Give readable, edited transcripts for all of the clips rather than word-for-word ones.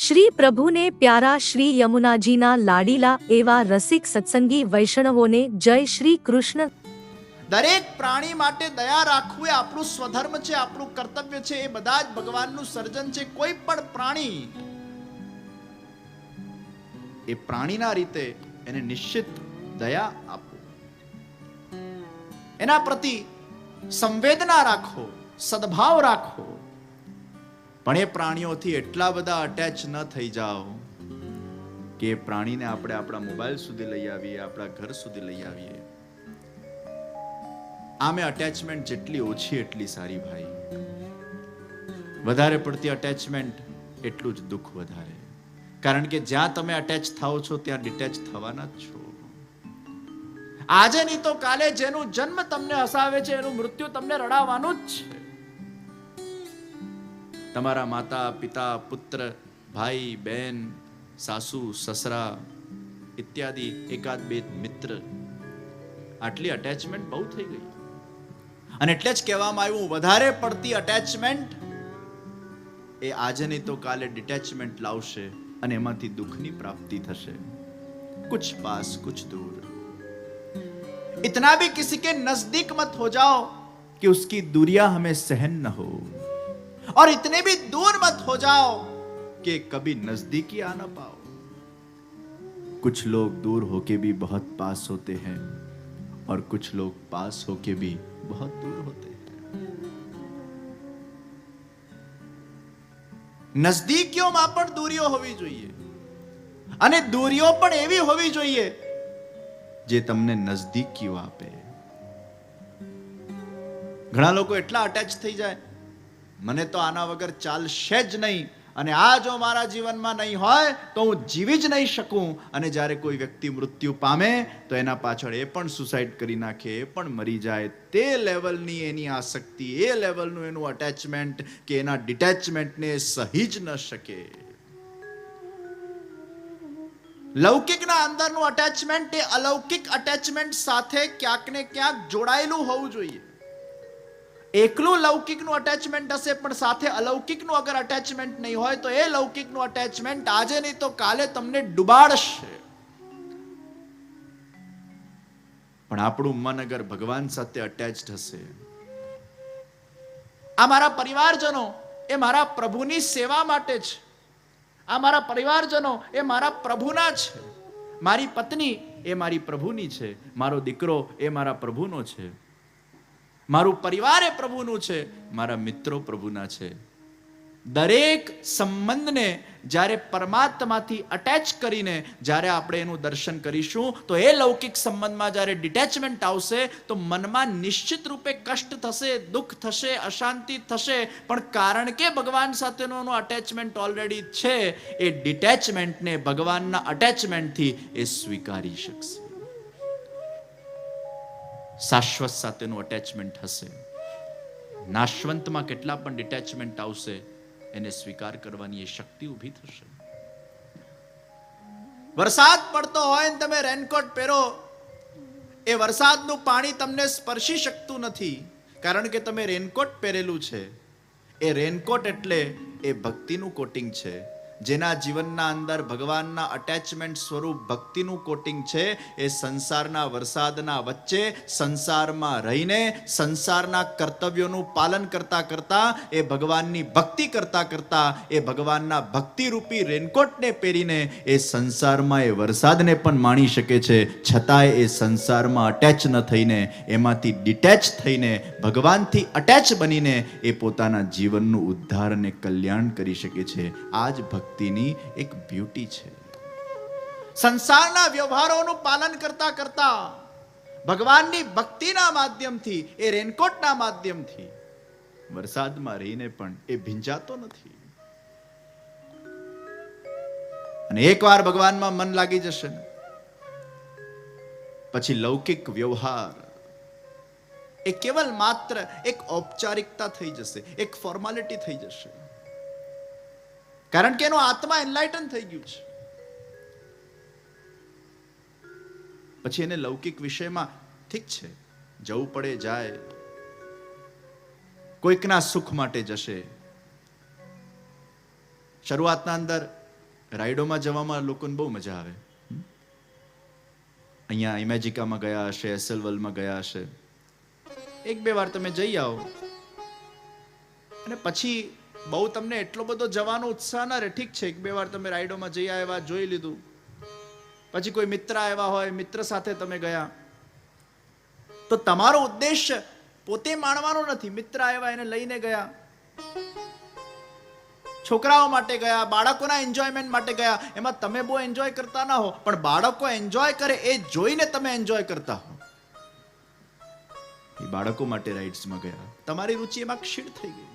શ્રી પ્રભુને પ્યારા શ્રી યમુનાજીના લાડીલા એવા રસિક સત્સંગી વૈષ્ણવોને જય શ્રી કૃષ્ણ. દરેક પ્રાણી માટે દયા રાખવું એ આપણું સ્વધર્મ છે, આપણું કર્તવ્ય છે. એ બધા જ ભગવાનનું સર્જન છે. કોઈ પણ પ્રાણી એ પ્રાણીના રીતે એને નિશ્ચિત દયા આપો, એના પ્રતિ સંવેદના રાખો, સદભાવ રાખો. પણ એ પ્રાણીઓથી એટલા બધા અટેચ ન થઈ જાઓ કે એ પ્રાણીને આપણે આપણા મોબાઈલ સુધી લઈ આવીએ, આપણા ઘર સુધી લઈ આવીએ. આમે અટેચમેન્ટ જેટલી ઓછી એટલી સારી ભાઈ. વધારે પડતી અટેચમેન્ટ એટલું જ દુઃખ વધારે. કારણ કે જ્યાં તમે અટેચ થાઓ છો ત્યાં ડિટેચ થવાના જ છો. આજે નહીં તો કાલે જેનું જન્મ તમને હસાવે છે એનું મૃત્યુ તમને રડાવવાનું જ છે. તમારા માતા પિતા, પુત્ર, ભાઈ, બહેન, સાસુ, સસરા ઇત્યાદિ, એકાદ બે મિત્ર, આટલી અટેચમેન્ટ બહુ થઈ ગઈ. અને એટલે જ કહેવામાં આવ્યું, વધારે પડતી અટેચમેન્ટ એ આજે નહીં તો કાલે ડિટેચમેન્ટ લાવશે અને એમાંથી દુઃખની પ્રાપ્તિ થશે. કુછ પાસ કુછ દૂર. इतना भी किसी के नजदीक मत हो जाओ कि उसकी दूरियां हमें सहन न हो, और इतने भी दूर मत हो जाओ कि कभी नजदीकी आ न पाओ. कुछ लोग दूर होके भी बहुत पास होते हैं और कुछ लोग पास होके भी बहुत दूर होते हैं. નજદીકીઓમાં પણ દૂરીઓ હોવી જોઈએ અને દૂરીઓ પણ એવી હોવી જોઈએ જે તમને નજદીકીઓ આપે. ઘણા લોકો એટલા અટેચ થઈ જાય, મને તો આના વગર ચાલશે જ નહીં, અને આ જો મારા જીવનમાં નહીં હોય તો હું જીવી જ નહીં શકું. અને જ્યારે કોઈ વ્યક્તિ મૃત્યુ પામે તો એના પાછળ એ પણ સુસાઇડ કરી નાખે, એ પણ મરી જાય. તે લેવલની એની આસક્તિ, એ લેવલનું એનું અટેચમેન્ટ કે એના ડિટેચમેન્ટને સહી જ ન શકે. લૌકિકના અંદરનું અટેચમેન્ટ એ અલૌકિક અટેચમેન્ટ સાથે ક્યાંક ને ક્યાંક જોડાયેલું હોવું જોઈએ. એકલું લૌકિકનું અટેચમેન્ટ હશે પણ સાથે અલૌકિકનું અગર અટેચમેન્ટ નહીં હોય તો એ લૌકિકનું અટેચમેન્ટ આજે નહીં તો કાલે તમને ડૂબાડશે. પણ આપણું મન અગર ભગવાન સાથે અટેચ્ડ હશે, આ મારા પરિવારજનો એ મારા પ્રભુની સેવા માટે છે, આ મારા પરિવારજનો એ મારા પ્રભુના છે, મારી પત્ની એ મારી પ્રભુની છે, મારો દીકરો એ મારા પ્રભુનો છે, મારું પરિવાર એ પ્રભુનું છે, મારા મિત્રો પ્રભુના છે. દરેક સંબંધને જ્યારે પરમાત્માથી અટેચ કરીને જ્યારે આપણે એનું દર્શન કરીશું તો એ લૌકિક સંબંધમાં જ્યારે ડિટેચમેન્ટ આવશે તો મનમાં નિશ્ચિત રૂપે કષ્ટ થશે, દુઃખ થશે, અશાંતિ થશે. પણ કારણ કે ભગવાન સાથેનું અટેચમેન્ટ ઓલરેડી છે, એ ડિટેચમેન્ટને ભગવાનના અટેચમેન્ટથી એ સ્વીકારી શકશે. શાશ્વત સાથેનું અટેચમેન્ટ હશે. નાશવંતમાં કેટલા પણ ડિટેચમેન્ટ આવશે, એને સ્વીકાર કરવાની એ શક્તિ ઊભી થશે. વરસાદ પડતો હોય ને તમે રેનકોટ પહેરો, એ વરસાદનું પાણી તમને સ્પર્શી શકતું નથી કારણ કે તમે રેનકોટ પહેરેલું છે. એ રેનકોટ એટલે એ ભક્તિનું કોટિંગ છે. જેના જીવનના અંદર ભગવાનના અટેચમેન્ટ સ્વરૂપ ભક્તિનું કોટિંગ છે, એ સંસારના વરસાદના વચ્ચે સંસારમાં રહીને સંસારના કર્તવ્યોનું પાલન કરતા કરતા, એ ભગવાનની ભક્તિ કરતા કરતા, એ ભગવાનના ભક્તિરૂપી રેનકોટને પહેરીને એ સંસારમાં એ વરસાદને પણ માણી શકે છે. છતાંય એ સંસારમાં અટેચ ન થઈને, એમાંથી ડિટેચ થઈને, ભગવાનથી અટેચ બનીને એ પોતાના જીવનનું ઉદ્ધાર અને કલ્યાણ કરી શકે છે. આ જ ભક્તિની એક બ્યુટી છે. સંસારના વ્યવહારોનું પાલન કરતા કરતા ભગવાનની ભક્તિના માધ્યમથી, એ રેનકોટના માધ્યમથી વરસાદમાં રહીને પણ એ ભીંજાતો નથી. અને એકવાર ભગવાનમાં મન લાગી જશે ને પછી લૌકિક વ્યવહાર એ કેવલ માત્ર એક ઔપચારિકતા થઈ જશે, એક ફોર્માલિટી થઈ જશે. કારણ કે એનો આત્મા એનલાઇટન થઈ ગયું છે. પછી એને લૌકિક વિષયમાં ઠીક છે, જવું પડે જાય, કોઈકના સુખ માટે જશે. શરૂઆતના અંદર રાઈડોમાં જવામાં લોકોને બહુ મજા આવે. અહીંયા ઇમેજિકામાં ગયા હશે, એસએલ વર્લ્ડમાં ગયા હશે, એક બે વાર તમે જઈ આવો અને પછી બહુ તમને એટલો બધો જવાનો ઉત્સાહ ના રહે. ઠીક છે, એક બે વાર તમે રાઈડોમાં જઈ આવ્યા, જોઈ લીધું, પછી કોઈ મિત્ર આવ્યા હોય, મિત્ર સાથે તમે ગયા, તો તમારો ઉદ્દેશ પોતે માણવાનો નથી. મિત્ર આવ્યા, એને લઈને ગયા, છોકરાઓ માટે ગયા, બાળકોના એન્જોયમેન્ટ માટે ગયા. એમાં તમે બહુ એન્જોય કરતા ના હો, પણ બાળકો એન્જોય કરે એ જોઈને તમે એન્જોય કરતા હો. એ બાળકો માટે રાઇડ્સમાં ગયા, તમારી રુચિ એમાં ક્ષીણ થઈ ગઈ.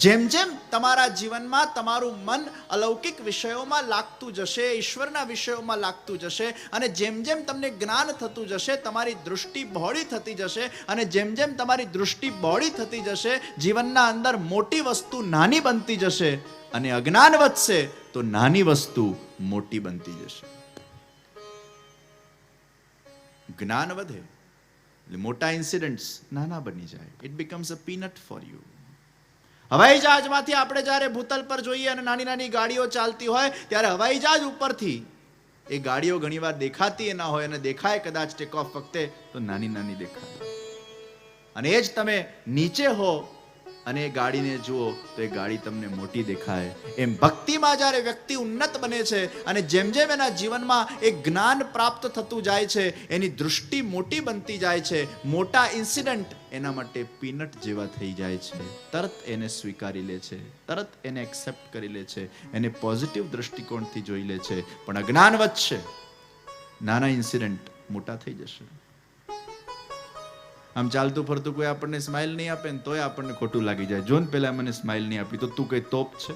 જેમ જેમ તમારા જીવનમાં તમારું મન અલૌકિક વિષયોમાં લાગતું જશે, ઈશ્વરના વિષયોમાં લાગતું જશે, અને જેમ જેમ તમને જ્ઞાન થતું જશે, તમારી દૃષ્ટિ બહોળી થતી જશે, અને જેમ જેમ તમારી દૃષ્ટિ બહોળી થતી જશે, જીવનના અંદર મોટી વસ્તુ નાની બનતી જશે, અને અજ્ઞાન વધશે તો નાની વસ્તુ મોટી બનતી જશે. જ્ઞાન વધે એટલે મોટા ઇન્સિડન્ટ્સ નાના બની જાય. It becomes a peanut for you. હવાઈ જહાજમાંથી આપણે જ્યારે ભૂતલ પર જોઈએ અને નાની નાની ગાડીઓ ચાલતી હોય, ત્યારે હવાઈ જહાજ ઉપરથી એ ગાડીઓ ઘણીવાર દેખાતી ના હોય, અને દેખાય કદાચ ટેક ઓફ વખતે તો નાની નાની દેખાય. અને એ જ તમે નીચે હો અને એ ગાડીને જુઓ તો એ ગાડી તમને મોટી દેખાય. એમ ભક્તિમાં જ્યારે વ્યક્તિ ઉન્નત બને છે અને જેમ જેમ એના જીવનમાં એક જ્ઞાન પ્રાપ્ત થતું જાય છે, એની દૃષ્ટિ મોટી બનતી જાય છે, મોટા ઇન્સિડન્ટ એના માટે પીનટ જેવા થઈ જાય છે. તરત એને સ્વીકારી લે છે, તરત એને એક્સેપ્ટ કરી લે છે, એને પોઝિટિવ દ્રષ્ટિકોણથી જોઈ લે છે. પણ અજ્ઞાન વધશે, નાના ઇન્સિડન્ટ મોટા થઈ જશે. આમ ચાલતું ફરતું કોઈ આપણને સ્માઇલ નહીં આપે ને તોય આપણને ખોટું લાગી જાય. જો ને પેલા મને સ્માઇલ નહીં આપી તો તું કઈ તોપ છે,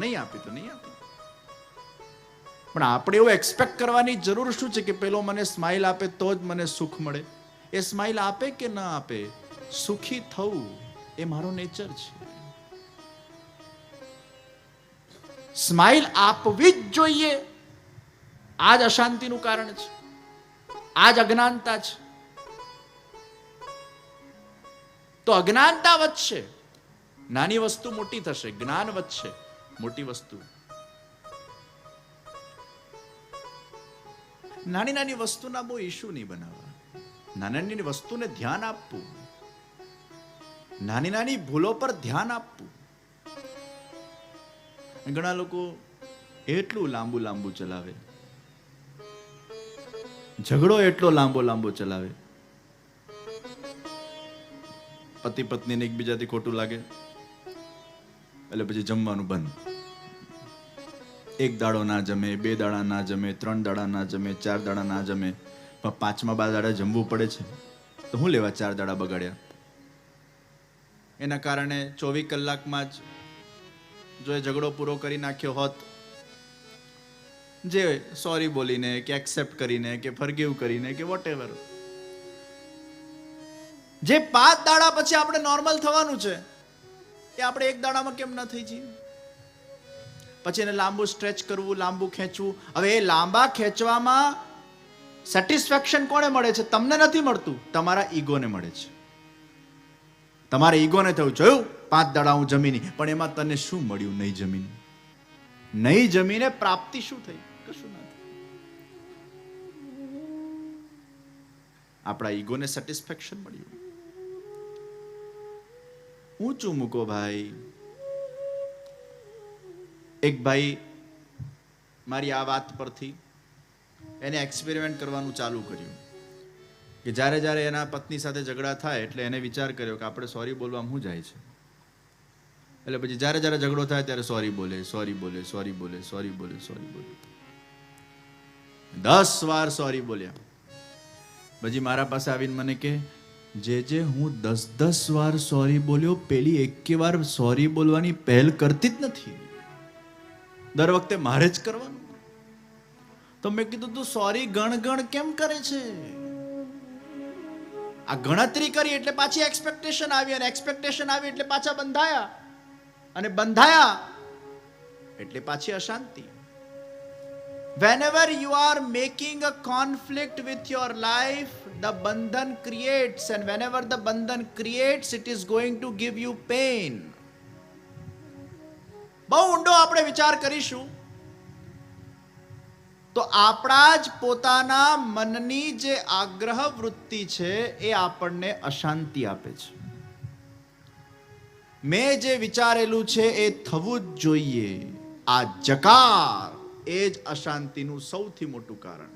નહીં આપી તો નહીં આપી. પણ આપણે એવું એક્સપેક્ટ કરવાની જરૂર શું છે કે પેલો મને સ્માઇલ આપે તો જ મને સુખ મળે? એ સ્માઇલ આપે કે ના આપે, સુખી થવું એ મારો નેચર છે. સ્માઇલ આપવી જ જોઈએ. આ જ અશાંતિનું કારણ છે, આ જ અજ્ઞાનતા છે. તો અજ્ઞાનતા વધશે, નાની વસ્તુ મોટી થશે. જ્ઞાન વધશે, મોટી વસ્તુ. નાની નાની વસ્તુના બહુ ઇશ્યુ નહીં બનાવવા, નાની નાની વસ્તુને ધ્યાન આપવું, નાની નાની ભૂલો પર ધ્યાન આપવું. ઘણા લોકો એટલું લાંબુ લાંબુ ચલાવે, ઝઘડો એટલો લાંબો લાંબો ચલાવે, પતિ પત્નીને એકબીજાથી ખોટું લાગે એટલે પછી જમવાનું બંધ. એક દાડો ના જમે, બે દાડા ના જમે, 3 દાડા ના જમે, 4 દાડા ના જમે, પણ 5મા દાડા જમવું પડે છે. તો હું લેવા 4 દાડા બગાડ્યા? એના કારણે 24 કલાકમાં જ જો એ ઝઘડો પૂરો કરી નાખ્યો હોત, જે સોરી બોલીને કે એક્સેપ્ટ કરીને કે ફરગીવ કરીને કે વોટેવર, જે 5 દાડા પછી આપણે નોર્મલ થવાનું છે એ આપણે 1 દાડામાં કેમ ન થઈ જઈએ? પછી એને લાંબુ સ્ટ્રેચ કરવું, લાંબુ ખેંચવું. હવે એ લાંબા ખેંચવામાં સેટિસ્ફેક્શન કોને મળે છે? તમને નથી મળતું, તમારા ઈગોને મળે છે. તમારા ઈગોને થયું, જોયું 5 દાડા હું જમીની, પણ એમાં તને શું મળ્યું? નહીં જમીન. નહીં જમીને પ્રાપ્તિ શું થઈ? કશું ના થઈ. આપણા ઈગોને સેટિસ્ફેક્શન મળ્યું. ઊંચું મૂકો ભાઈ. એક ભાઈ મારી આ વાત પરથી એને એક્સપેરિમેન્ટ કરવાનું ચાલુ કર્યું કે જ્યારે જ્યારે એના પત્ની સાથે ઝઘડા થાય એટલે એને વિચાર કર્યો કે આપણે સોરી બોલવામાં શું જાય છે. એટલે પછી જ્યારે જ્યારે ઝઘડો થાય ત્યારે સોરી બોલે, સોરી બોલે, સોરી બોલે, સોરી બોલે, સોરી બોલે. 10 વાર સોરી બોલ્યા. પછી મારા પાસે આવીને મને કે, જે હું 10 વાર સોરી બોલ્યો, પેલી 1 વાર સોરી બોલવાની પહેલ કરતી જ નથી. દર વખતે મારે જ કરવાનું. તો મેં કીધું તું સોરી ગણ કેમ કરે છે? આ ગણતરી કરી એટલે પાછી એક્સપેક્ટેશન આવી, અને એક્સપેક્ટેશન આવી એટલે પાછા બંધાયા, અને બંધાયા એટલે પાછી અશાંતિ. Whenever you are making a conflict with your life, the bandhan creates, and whenever the bandhan creates, it is going to give you pain. બહુ બહુ ઊંડો આપણે વિચાર કરીશું તો આપણા જ પોતાના મનની જે આગ્રહ વૃત્તિ છે એ આપણને અશાંતિ આપે છે. મેં જે વિચારેલું છે એ થવું જ જોઈએ, આ જકાર એ જ અશાંતિનું સૌથી મોટું કારણ.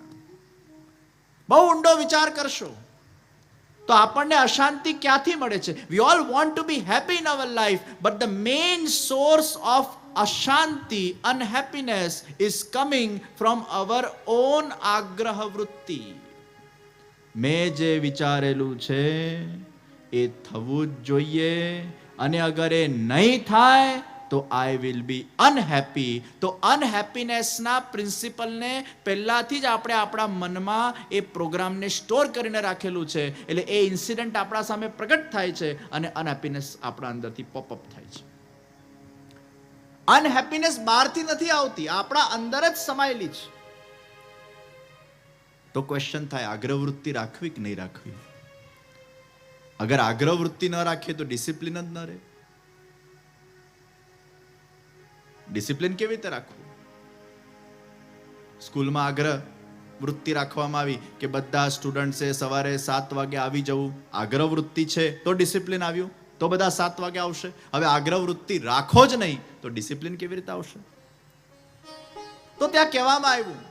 બહુ ઊંડો વિચાર કરશો તો આપણને અશાંતિ ક્યાંથી મળે છે? We all want to be happy in our life, but the main source of અશાંતિ, unhappiness is coming from our own આગ્રહ વૃત્તિ. મેં જે વિચારેલું છે એ થવું જ જોઈએ, અને અગર એ નહીં થાય તો આઈ વિલ બી અનહેપી. તો અનહેપીનેસના પ્રિન્સિપલને પહેલાથી જ આપણે આપણા મનમાં એ પ્રોગ્રામને સ્ટોર કરીને રાખેલું છે. એટલે એ ઇન્સિડન્ટ આપણા સામે પ્રગટ થાય છે અને અનહેપીનેસ આપણા અંદરથી પોપઅપ થાય છે. અનહેપીનેસ બહારથી નથી આવતી, આપણા અંદર જ સમાયેલી છે. તો ક્વેશ્ચન થાય, આગ્રહવૃત્તિ રાખવી કે નહીં રાખવી? અગર આગ્રહવૃત્તિ ન રાખીએ તો ડિસિપ્લિન જ ન રહે. ડિસિપ્લિન કેવી રીતે રાખવું? સ્કૂલમાં આગ્રહ વૃત્તિ રાખવામાં આવી કે બધા સ્ટુડન્ટ્સે સવારે 7 વાગે આવી જવું. આગ્રહ વૃત્તિ છે તો ડિસિપ્લિન આવ્યું, તો બધા 7 વાગે આવશે. હવે આગ્રહ વૃત્તિ રાખો જ નહીં તો ડિસિપ્લિન કેવી રીતે આવશે? તો ત્યાં કહેવામાં આવ્યું,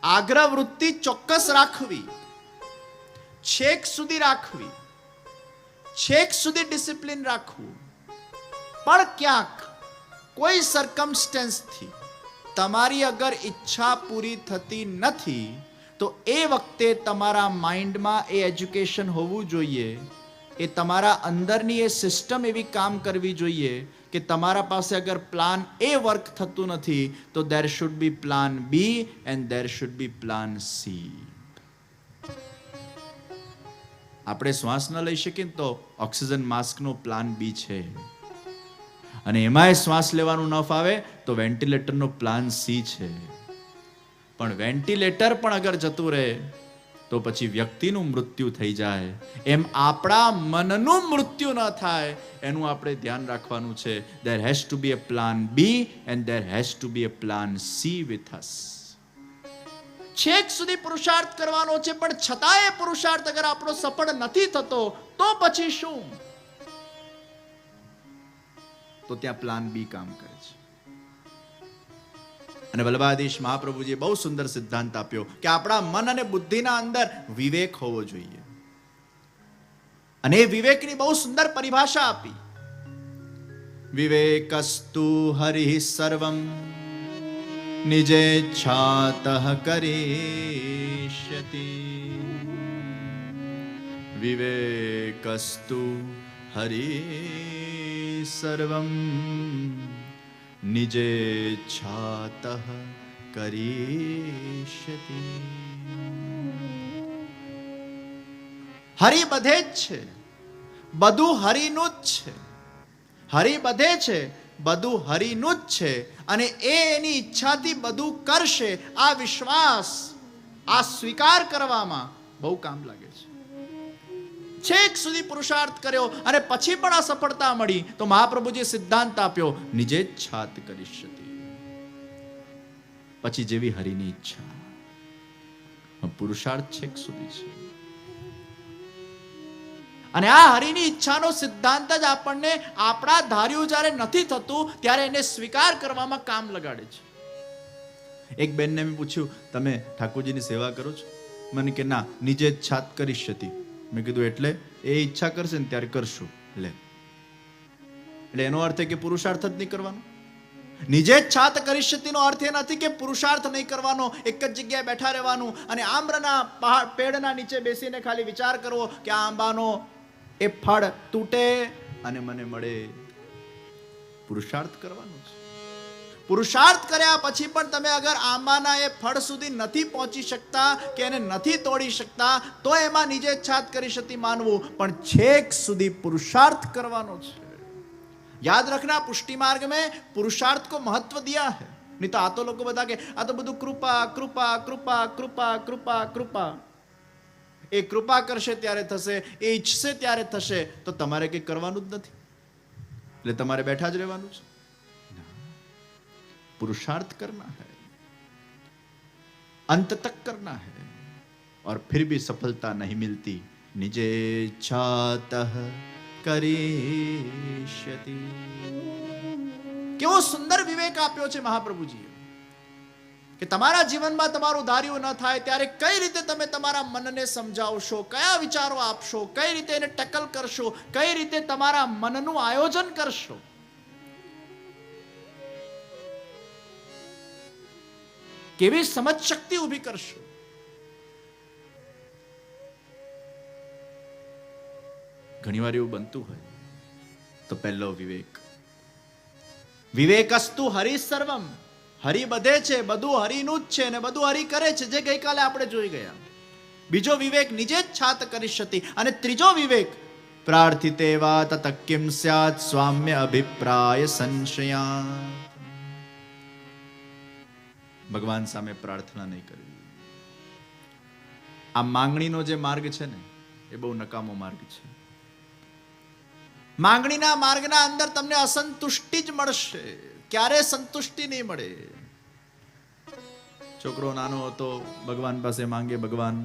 આગ્રહ વૃત્તિ ચોક્કસ રાખવી, છેક સુધી રાખવી, છેક સુધી ડિસિપ્લિન રાખવું. પણ ક્યાંક કોઈ સરકમસ્ટન્સથી તમારી અગર ઈચ્છા પૂરી થતી નથી તો એ વખતે તમારા માઇન્ડમાં એ એજ્યુકેશન હોવું જોઈએ, એ તમારા અંદરની એ સિસ્ટમ એવી કામ કરવી જોઈએ કે તમારા પાસે અગર પ્લાન એ વર્ક થતું નથી તો there should be plan B and there should be plan C. આપણે શ્વાસ ન લઈ શકીએ તો ઓક્સિજન માસ્કનો પ્લાન બી છે, અને એમાંય શ્વાસ લેવાનું ન ફાવે તો વેન્ટિલેટરનો પ્લાન સી છે. પણ વેન્ટિલેટર પણ અગર જતું રહે તો પછી વ્યક્તિનું મૃત્યુ થઈ જાય. એમ આપણા મનનું મૃત્યુ ન થાય એનું આપણે ધ્યાન રાખવાનું છે. There has to be a plan B and there has to be a plan C with us. છેક સુધી પુરુષાર્થ કરવાનો છે, પણ છતાંય પુરુષાર્થ અગર આપણો સફળ નથી થતો તો પછી શું? તો ત્યાં પ્લાન બી કામ કરે છે. અને વલ્લભાધીશ મહાપ્રભુજીએ બહુ સુંદર સિદ્ધાંત આપ્યો કે આપણા મન અને બુદ્ધિના અંદર વિવેક હોવો જોઈએ. અને એ વિવેકની બહુ સુંદર પરિભાષા આપી. વિવેકસ્તુ હરિ સર્વમ નિજેચ્છાતઃ કરિષ્યતિ. વિવેકસ્તુ હરિ સર્વમ નિજેચ્છાતઃ કરિષ્યતિ. હરિ બધે જ છે, બધું હરિનું જ છે. હરિ બધે છે, બધું હરિનું જ છે, અને એ એની ઈચ્છાથી બધું કરશે. આ વિશ્વાસ, આ સ્વીકાર કરવામાં બહુ કામ લાગે છે. છેક સુધી પુરુષાર્થ કર્યો અને પછી પણ અસફળતા મળી તો મહાપ્રભુજીએ સિદ્ધાંત આપ્યો, નિજેચ્છાત કરિષ્યતિ. પછી જેવી હરિની ઈચ્છા. પુરુષાર્થ છેક સુધી છે. અને આ હરિની ઈચ્છાનો સિદ્ધાંત જ આપણને આપણા ધાર્યું જ્યારે નથી થતું ત્યારે એને સ્વીકાર કરવામાં કામ લગાડે છે. એક બેનને મેં પૂછ્યું, તમે ઠાકોરજીની સેવા કરો છો? મને કે ના, નિજેચ્છાત કરિષ્યતિ. મેં કીધું એટલે? એ ઈચ્છા કરશે ને ત્યારે કરશું. એટલે એનો અર્થ કે પુરુષાર્થ જ નહીં કરવાનો. નિજેચ્છાત કરિષ્યતિનો અર્થ એ નથી કે પુરુષાર્થ નહીં કરવાનો, એક જ જગ્યાએ બેઠા રહેવાનું અને આમ્રના પેડના નીચે બેસીને ખાલી વિચાર કરવો કે આ આંબાનો એ ફળ તૂટે અને મને મળે. પુરુષાર્થ કરવાનો છે. પુરુષાર્થ કર્યા પછી પણ તમે અગર આંબાના એ ફળ સુધી નથી પહોંચી શકતા કે એને નથી તોડી શકતા તો એમાં નિજેચ્છાત કરિષ્યતિ માનવું, પણ છેક સુધી પુરુષાર્થ કરવાનો છે. याद रखना, पुष्टि मार्ग में पुरुषार्थ को महत्व दिया है. नहीं तो आ तो लोग बता के आ तो બધું કૃપા કૃપા કૃપા કૃપા કૃપા કૃપા. એ કૃપા કરશે ત્યારે થશે, એ ઈચ્છશે ત્યારે થશે, તો તમારે કંઈ કરવાનું જ નથી. એટલે તમારે બેઠા જ રહેવાનું છે. पुरुषार्थ करना है, अंत तक करना है, और फिर भी सफलता नहीं मिलती. निजेच्छातઃ करिष्यति. કેવો સુંદર વિવેક આપ્યો છે મહાપ્રભુજીએ કે તમારા જીવનમાં તમારું ધાર્યું ન થાય ત્યારે કઈ રીતે તમે તમારા મનને સમજાવશો, કયા વિચારો આપશો, કઈ રીતે એને ટેકલ કરશો, કઈ રીતે તમારા મનનું આયોજન કરશો. કેવી સમજ શક્તિ ઊભી કરશો. ઘણીવાર એવું બનતું હોય તો પહેલો વિવેક, વિવેકસ્તુ હરિ સર્વમ. હરિ બધે છે, બધું હરિનું જ છે ને બધું હરિ કરે છે, જે ગઈકાલે આપણે જોઈ ગયા. બીજો વિવેક નિજેચ્છાત કરિષ્યતિ. અને ત્રીજો વિવેક પ્રાર્થિતે વા તત કિમ સ્યાત સ્વામ્ય અભિપ્રાય સંશયા. ભગવાન સામે પ્રાર્થના નહીં કરવી. આ માંગણીનો જે માર્ગ છે ને એ બહુ નકામો માર્ગ છે. માંગણીના માર્ગના અંદર તમને અસંતુષ્ટિ જ મળશે, ક્યારે સંતુષ્ટિ નહીં મળે. છોકરો નાનો હતો, ભગવાન પાસે માંગે, ભગવાન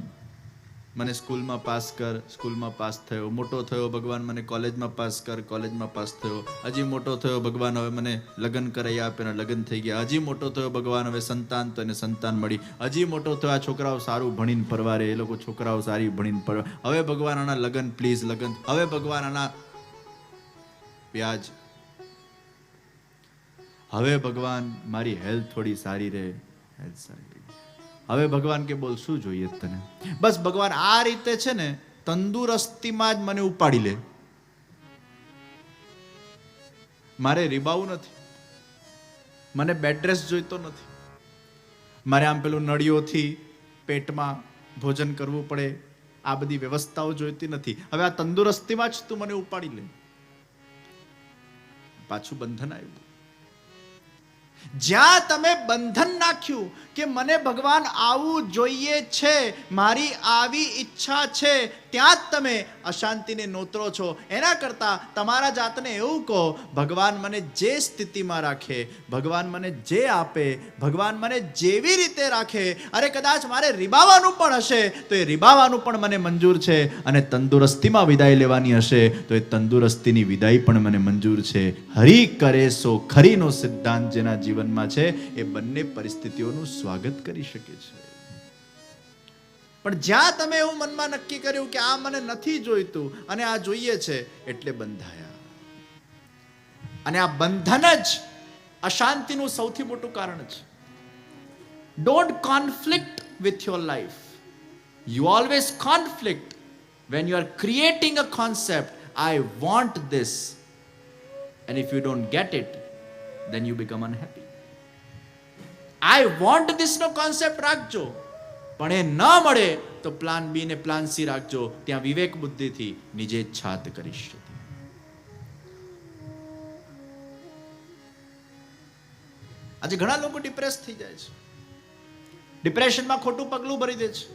મને સ્કૂલમાં પાસ કર, સ્કૂલમાં પાસ થયો. મોટો થયો, ભગવાન મને કોલેજમાં પાસ કર, કોલેજમાં પાસ થયો. હજી મોટો થયો, ભગવાન હવે મને લગ્ન કરાવી આપે, લગ્ન થઈ ગયા. હજી મોટો થયો, ભગવાન હવે સંતાન, તો એને સંતાન મળી. હજી મોટો થયો, આ છોકરાઓ સારું ભણીને પરવારે, એ લોકો છોકરાઓ સારી ભણીને પરવારે. હવે ભગવાન આના લગ્ન, પ્લીઝ લગ્ન. હવે ભગવાન આના વ્યાજ. હવે ભગવાન મારી હેલ્થ થોડી સારી રહે, હેલ્થ સારી રહે. હવે ભગવાન કે બોલ શું જોઈએ તને? બસ ભગવાન આ રીતે છે ને તંદુરસ્તીમાં જ મને ઉપાડી લે. મારે રીબાવું નથી, મને બેડ રેસ્ટ જોઈતો નથી, મારે આમ પેલું નળીઓથી પેટમાં ભોજન કરવું પડે, આ બધી વ્યવસ્થાઓ જોઈતી નથી. હવે આ તંદુરસ્તીમાં જ તું મને ઉપાડી લે. પાછું બંધન આવ્યું. જ્યાં તમે બંધન નાખ્યું કે મને ભગવાન આવું જોઈએ છે, મારી આવી ઈચ્છા છે, ત્યાં જ તમે અશાંતિને નોતરો છો. એના કરતા તમારા જાતને એવું કહો, ભગવાન મને જે સ્થિતિમાં રાખે, ભગવાન મને જે આપે, ભગવાન મને જેવી રીતે રાખે, અરે કદાચ મારે રીબાવાનું પણ હશે તો એ રીબાવાનું પણ મને મંજૂર છે, અને તંદુરસ્તીમાં વિદાય લેવાની હશે તો એ તંદુરસ્તીની વિદાય પણ મને મંજૂર છે. હરિ કરે સો ખરીનો સિદ્ધાંત જેના જીવનમાં છે એ બંને પરિસ્થિતિઓનું સ્વાગત કરી શકે છે. પણ જ્યાં તમે એવું મનમાં નક્કી કર્યું કે આ મને નથી જોઈતું અને આ જોઈએ છે, એટલે બંધાયા. અને આ બંધન જ અશાંતિનું સૌથી મોટું કારણ છે. Don't conflict with your life. You always conflict when you are creating a concept, I want this, and if you don't get it, then you become unhappy. I want this નો કોન્સેપ્ટ રાખજો, પણ એ ન મળે તો plan બી ને plan C રાખજો. ત્યાં વિવેક બુદ્ધિથી નિજેચ્છાત કરીશ. આજે ઘણા લોકો ડિપ્રેસ થઈ જાય છે, ડિપ્રેશનમાં ખોટું પગલું ભરી દે છે.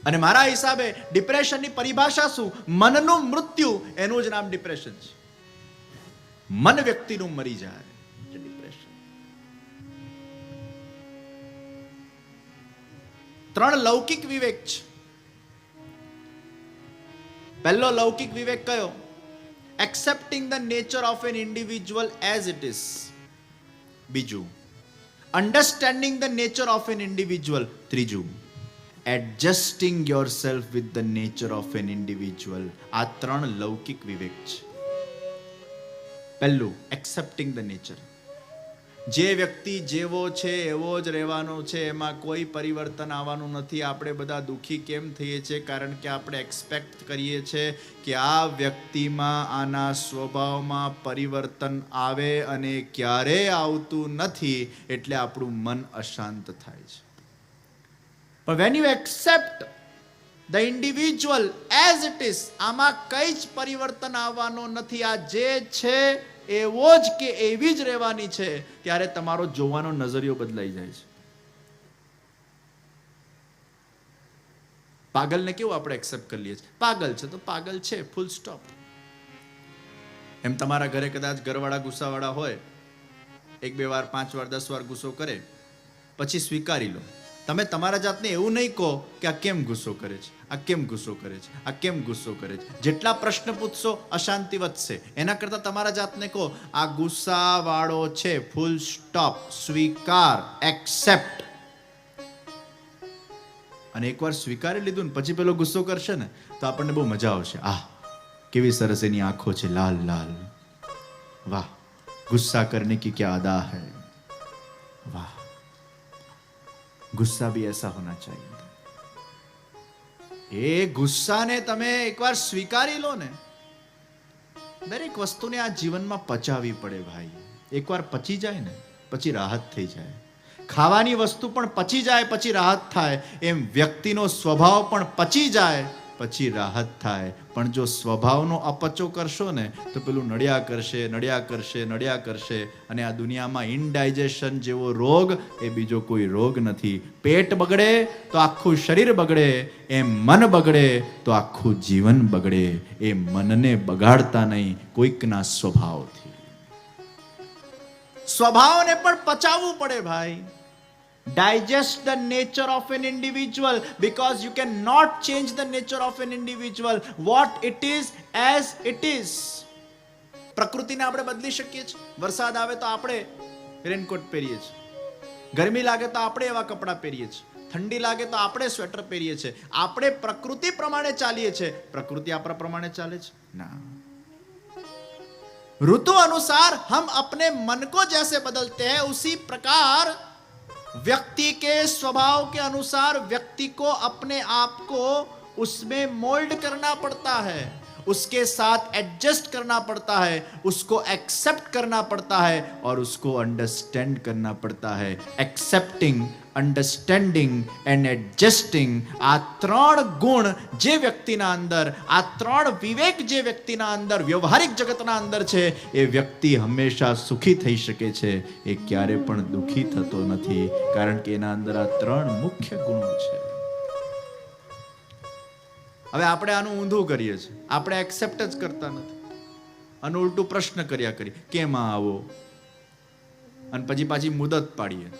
અને મારા હિસાબે ડિપ્રેશનની પરિભાષા શું? મનનું મૃત્યુ, એનું જ નામ ડિપ્રેશન છે. મન વ્યક્તિનું મરી જાય એટલે ડિપ્રેશન. 3 લૌકિક વિવેક છે. પહેલો લૌકિક વિવેક કયો? Accepting the nature of an individual as it is. બીજું, understanding the nature of an individual. ત્રીજું, adjusting yourself with the nature of an individual. આ 3 લૌકિક વિવેક છે. પહેલું, એક્સેપ્ટિંગ ધ નેચર. જે વ્યક્તિ જેવો છે એવો જ રહેવાનો છે, એમાં કોઈ પરિવર્તન આવવાનું નથી. આપણે બધા દુઃખી કેમ થઈએ છીએ? કારણ કે આપણે એક્સપેક્ટ કરીએ છીએ કે આ વ્યક્તિમાં, આના સ્વભાવમાં પરિવર્તન આવે, અને ક્યારેય આવતું નથી, એટલે આપણું મન અશાંત થાય છે. પણ when you accept the individual as it is, આમાં કઈ જ પરિવર્તન આવવાનો નથી, આ જે છે એવો જ કે એવી જ રહેવાની છે, ત્યારે તમારો જોવાનો નજરિયો બદલાઈ જાય છે. પાગલને કેવું આપણે એક્સેપ્ટ કરી લઈએ છીએ? પાગલ છે તો પાગલ છે, ફૂલ સ્ટોપ. એમ તમારા ઘરે કદાચ ઘરવાળા ગુસ્સાવાળા હોય 1 2 વાર 5 વાર 10 વાર ગુસ્સો કરે, પછી સ્વીકારી લો. તમે તમારા જાતને એવું નહીં કહો કે આ કેમ ગુસ્સો કરે છે, આ કેમ ગુસ્સો કરે છે, આ કેમ ગુસ્સો કરે છે. જેટલા પ્રશ્ન પૂછશો અશાંતિ વધશે. એના કરતાં તમારા જાતને કહો આ ગુસ્સા વાળો છે, ફૂલ સ્ટોપ, સ્વીકાર, એક્સેપ્ટ. અને એકવાર સ્વીકારી લીધું ને પછી પેલો ગુસ્સો કરશે ને તો આપણને બહુ મજા આવશે. કેવી સરસ એની આંખો છે, લાલ લાલ, વાહ, ગુસ્સા કરને કી ક્યા અદા હૈ, વાહ, ગુસ્સા ભી એસા હોના ચાહીએ. એ ગુસ્સાને તમે એકવાર સ્વીકારી લો ને, દરેક વસ્તુને આ જીવનમાં પચાવવી પડે ભાઈ. એકવાર પચી જાય ને પછી રાહત થઈ જાય. ખાવાની વસ્તુ પણ પચી જાય પછી રાહત થાય, એમ વ્યક્તિનો સ્વભાવ પણ પચી જાય પછી રાહત થાય. પણ જો સ્વભાવનો અપચો કરશો ને તો પેલું નડ્યા કરશે, નડ્યા કરશે, નડ્યા કરશે. અને આ દુનિયામાં ઇનડાઇજેશન જેવો રોગ એ બીજો કોઈ રોગ નથી. પેટ બગડે તો આખું શરીર બગડે, એમ મન બગડે તો આખું જીવન બગડે. એ મનને બગાડતા નહીં કોઈકના સ્વભાવથી. સ્વભાવને પણ પચાવવું પડે ભાઈ. Digest the nature of an individual, because you cannot change the nature of an individual. What it is as it is. પ્રકૃતિને આપણે બદલી શકીએ છીએ. વરસાદ આવે તો આપણે રેનકોટ પહેરીએ છીએ, ગરમી લાગે તો આપણે એવા કપડાં પહેરીએ છીએ, ઠંડી લાગે તો આપણે સ્વેટર પહેરીએ છીએ. આપણે પ્રકૃતિ પ્રમાણે ચાલીએ છીએ. પ્રકૃતિ આપણા પ્રમાણે ચાલે છે ના. ऋतु अनुसार हम अपने मन को जैसे बदलते हैं, उसी प्रकार व्यक्ति के स्वभाव के अनुसार व्यक्ति को अपने आप को उसमें मोल्ड करना पड़ता है, उसके साथ एडजस्ट करना पड़ता है, उसको एक्सेप्ट करना पड़ता है और उसको अंडरस्टैंड करना पड़ता है. एक्सेप्टिंग, अंडरस्टेન્ડિંગ એન્ડ એડજસ્ટિંગ, આ 3 ગુણ જે વ્યક્તિના અંદર, આ 3 વિવેક જે વ્યક્તિના અંદર, વ્યવહારિક જગતના અંદર છે, એ વ્યક્તિ હંમેશા સુખી થઈ શકે છે. એ ક્યારે પણ દુઃખી થતો નથી, કારણ કે એના અંદર આ 3 મુખ્ય ગુણો છે. હવે આપણે આનું ઊંધું કરીએ છીએ. આપણે એક્સેપ્ટ જ કરતા નથી અને ઉલટું પ્રશ્ન કર્યા કરીએ, કેમ આવો, અને પછી પાછી મુદત પાડીએ.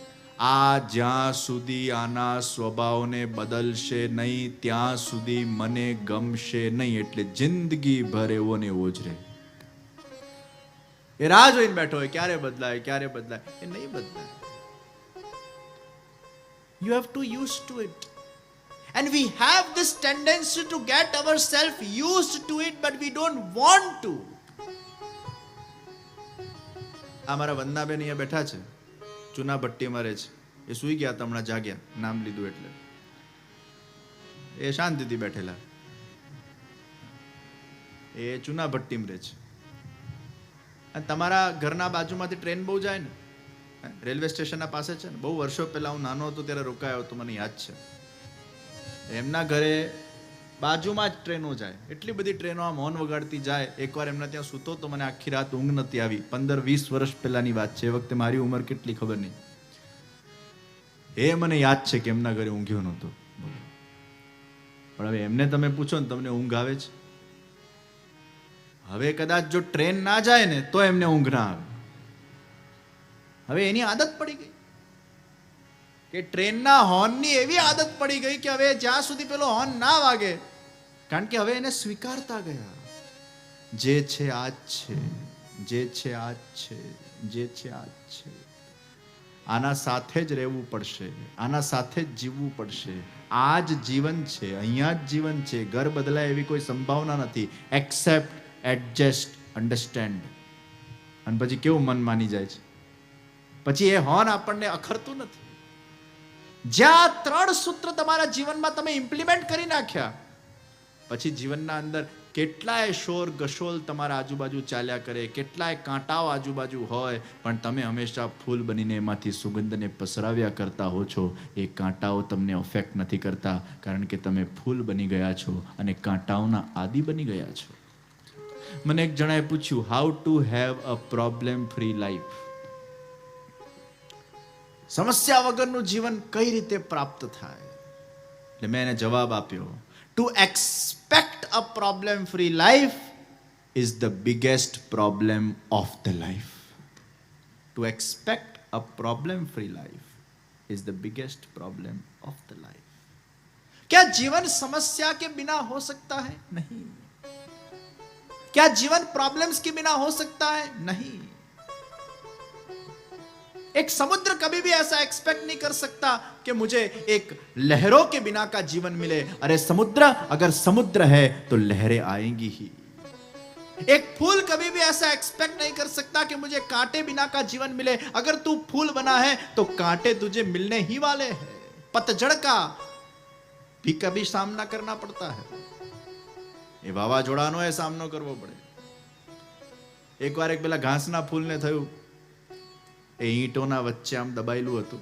આ જ્યાં સુધી આના સ્વભાવને બદલશે નહીં ત્યાં સુધી મને ગમશે નહીં. એટલે જિંદગી ભર એવો ને એવો જ રહે. એ રાહ જોઈને બેઠો હોય ક્યારે બદલાય, ક્યારે બદલાય. એ નહીં બદલાય. You have to used to it. And we have this tendency to get ourselves used to it, but we don't want to. અમારા વંદનાબેન અહીંયા બેઠા છે, ચૂના ભટ્ટીમાં રહે છે. એ સૂઈ ગયા હતા, હમણાં જાગ્યા, નામ લીધું એટલે. એ શાંતિથી બેઠેલા. એ ચૂના ભટ્ટીમાં રહે છે. અને તમારા ઘરના બાજુમાંથી ટ્રેન બહુ જાય ને, રેલવે સ્ટેશનના પાસે છે ને. બહુ વર્ષો પહેલા હું નાનો હતો ત્યારે રોકાયો હતો, મને યાદ છે. એમના ઘરે બાજુમાં જ ટ્રેનો જાય. એટલી બધી ટ્રેનો આમ હોર્ન વગાડતી જાય. એકવાર એમના ત્યાં સૂતો તો મને આખી રાત ઊંઘ નથી આવી. 15-20 વર્ષ પહેલાની વાત છે. એ વખતે મારી ઉંમર કેટલી ખબર નહીં. એ મને યાદ છે કે એમના ઘરે ઊંઘ્યો નહોતો. પણ હવે એમને તમે પૂછો ને, તમને ઊંઘ આવે છે? હવે કદાચ જો ટ્રેન ના જાય ને તો એમને ઊંઘ ના આવે. હવે એની આદત પડી ગઈ કે ટ્રેનના હોર્નની એવી આદત પડી ગઈ કે હવે જ્યાં સુધી પેલો હોર્ન ના વાગે, કારણ કે હવે એને સ્વીકારતા ગયા. જે છે આજ છે, જે છે આજ છે, જે છે આજ છે. આના સાથે જ રહેવું પડશે, આના સાથે જ જીવવું પડશે. આ જ જીવન છે, અહીંયા જ જીવન છે. ઘર બદલાય એવી કોઈ સંભાવના નથી. Accept, adjust, understand. અને પછી કેવું મન માની જાય છે. પછી એ હોર્ન આપણને અખરતું નથી. જ્યાં 3 સૂત્ર તમારા જીવનમાં તમે ઇમ્પ્લિમેન્ટ કરી નાખ્યા, પછી જીવનના અંદર કેટલાય શોર ગશોલ તમારા આજુબાજુ ચાલ્યા કરે, કેટલાય કાંટાઓ આજુબાજુ હોય, પણ તમે હંમેશા ફૂલ બનીને એમાંથી સુગંધને પસરાવ્યા કરતા હો છો. એ કાંટાઓ તમને અફેક્ટ નથી કરતા, કારણ કે તમે ફૂલ બની ગયા છો અને કાંટાઓના આદિ બની ગયા છો. મને એક જણાએ પૂછ્યું, how to have a problem free life. સમસ્યા વગરનું જીવન કઈ રીતે પ્રાપ્ત થાય? એટલે મેં એને જવાબ આપ્યો, to expect a problem free life is the biggest problem of the life. To To expect a problem-free life is the biggest problem of the life. क्या जीवन समस्या के बिना हो सकता है? नहीं. क्या जीवन प्रॉब्लम्स के बिना हो सकता है? नहीं. एक समुद्र कभी भी ऐसा एक्सपेक्ट नहीं कर सकता कि मुझे एक लहरों के बिना का जीवन मिले. अरे समुद्र, अगर समुद्र है तो लहरें आएंगी ही. एक फूल कभी भी ऐसा एक्सपेक्ट नहीं कर सकता कि मुझे कांटे बिना का जीवन मिले. अगर तू फूल बना है तो कांटे तुझे मिलने ही वाले हैं. पतझड़ का भी कभी सामना करना पड़ता है. એ વાવાઝોડાનો એ સામનો કરવો પડે. એકવાર એક પેલા ઘાસના ફૂલને થયું, એ ઈંટોના વચ્ચે આમ દબાયેલું હતું,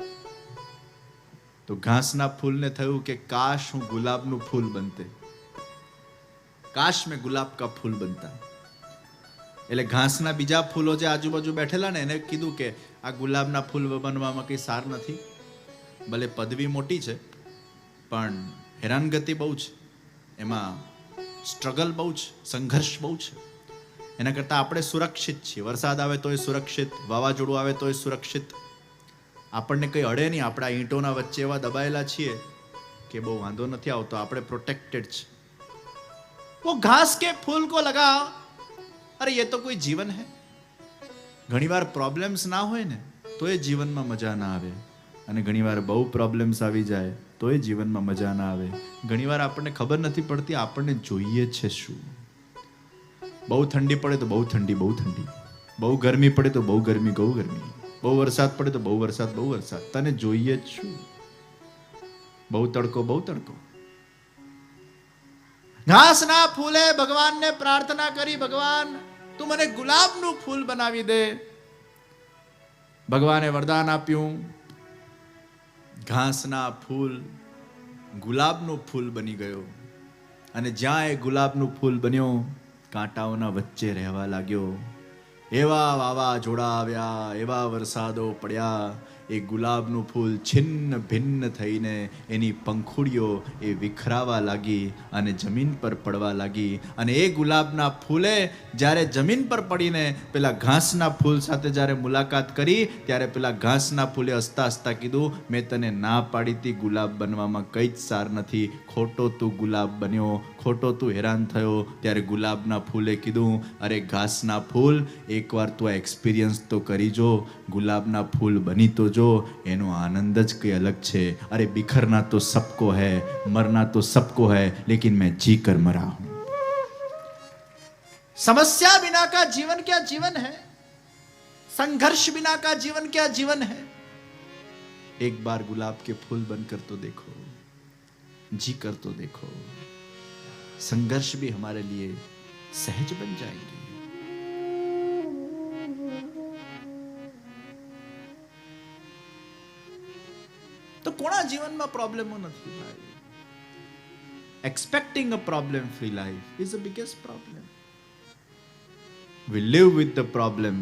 તો ઘાસના ફૂલને થયું કે કાશ હું ગુલાબનું ફૂલ બનતે, કાશ મેં ગુલાબ કા ફૂલ બનતા. એટલે ઘાસના બીજા ફૂલો જે આજુબાજુ બેઠેલા ને એને કીધું કે આ ગુલાબના ફૂલ બનવામાં કઈ સાર નથી, ભલે પદવી મોટી છે પણ હેરાનગતિ બહુ છે, એમાં સ્ટ્રગલ બહુ છે, સંઘર્ષ બહુ છે. એના કરતાં આપણે સુરક્ષિત છીએ. વરસાદ આવે તોય સુરક્ષિત, વાવાઝોડું આવે તોય સુરક્ષિત, આપણને કંઈ અડે નહીં. આપણા ઈંટોના વચ્ચે એવા દબાયેલા છીએ કે બહુ વાંધો નથી આવતો, આપણે પ્રોટેક્ટેડ છે. वो घास के फूल को लगा, अरे ये तो कोई जीवन है. ઘણીવાર પ્રોબ્લેમ્સ ના હોય ને તો એ જીવનમાં મજા ના આવે, અને ઘણીવાર બહુ પ્રોબ્લેમ્સ આવી જાય તો એ જીવનમાં મજા ના આવે. ઘણીવાર આપણને ખબર નથી પડતી આપણને જોઈએ છે શું. બહુ ઠંડી પડે તો બહુ ઠંડી, બહુ ઠંડી, બહુ ગરમી પડે તો બહુ ગરમી, બહુ ગરમી, બહુ વરસાદ પડે તો બહુ વરસાદ, બહુ વરસાદ. તને જોઈએ જ શું? બહુ તડકો, બહુ તડકો. ઘાસના ફૂલે ભગવાનને પ્રાર્થના કરી, ભગવાન તું મને ગુલાબનું ફૂલ બનાવી દે. ભગવાને વરદાન આપ્યું, ઘાસના ફૂલ ગુલાબનું ફૂલ બની ગયો. અને જ્યાં એ ગુલાબનું ફૂલ બન્યો, કાંટાઓના વચ્ચે રહેવા લાગ્યો. એવા વાવાઝોડા આવ્યા, એવા વરસાદો પડ્યા, એ ગુલાબનું ફૂલ છિન્ન ભિન્ન થઈને એની પંખુડીઓ એ વિખરાવા લાગી અને જમીન પર પડવા લાગી. અને એ ગુલાબના ફૂલે જ્યારે જમીન પર પડીને પેલા ઘાસના ફૂલ સાથે જ્યારે મુલાકાત કરી, ત્યારે પેલા ઘાસના ફૂલે હસતા હસતા કીધું, મેં તને ના પાડી હતી ગુલાબ બનવામાં કંઈ જ સાર નથી, ખોટો તું ગુલાબ બન્યો, ખોટો તું હેરાન થયો. ત્યારે ગુલાબના ફૂલે કીધું, અરે ઘાસના ફૂલ, એકવાર તું આ એક્સપિરિયન્સ તો કરી જો, ગુલાબના ફૂલ બની તો જો, એનો આનંદ જ કઈ અલગ છે. અરે बिखरना तो सबको है, मरना तो सबको है, लेकिन मैं जी कर मरा हूं. समस्या बिना का जीवन क्या जीवन है? संघर्ष बिना का जीवन क्या जीवन है? एक बार गुलाब के फूल बनकर तो देखो, जी कर तो देखो, संघर्ष भी हमारे लिए सहज बन जाएंगे. તો કોના જીવનમાં પ્રોબ્લેમો નથી ભાઈ? Expecting a problem-free life is the biggest problem. We live with the problem.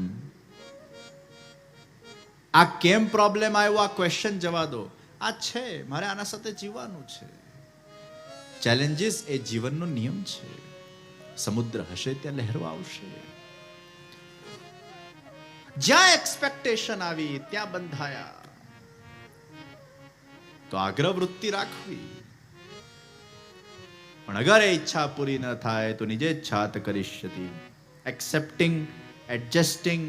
આ કેમ પ્રોબ્લેમ આવ્યો આ ક્વેશ્ચન જવા દો. આ છે, મારે આના સાથે જીવવાનું છે. ચેલેન્જીસ એ જીવનનો નિયમ છે. સમુદ્ર હશે ત્યાં લહેરો આવશે. જ્યાં એક્સપેક્ટેશન આવી ત્યાં બંધાયા. તો આગ્રહ વૃત્તિ રાખવી, પણ અગર એ ઈચ્છા પૂરી ન થાય તો નિજે ઈચ્છાત કરીષ્યતિ. એક્સેપ્ટિંગ, એડજસ્ટિંગ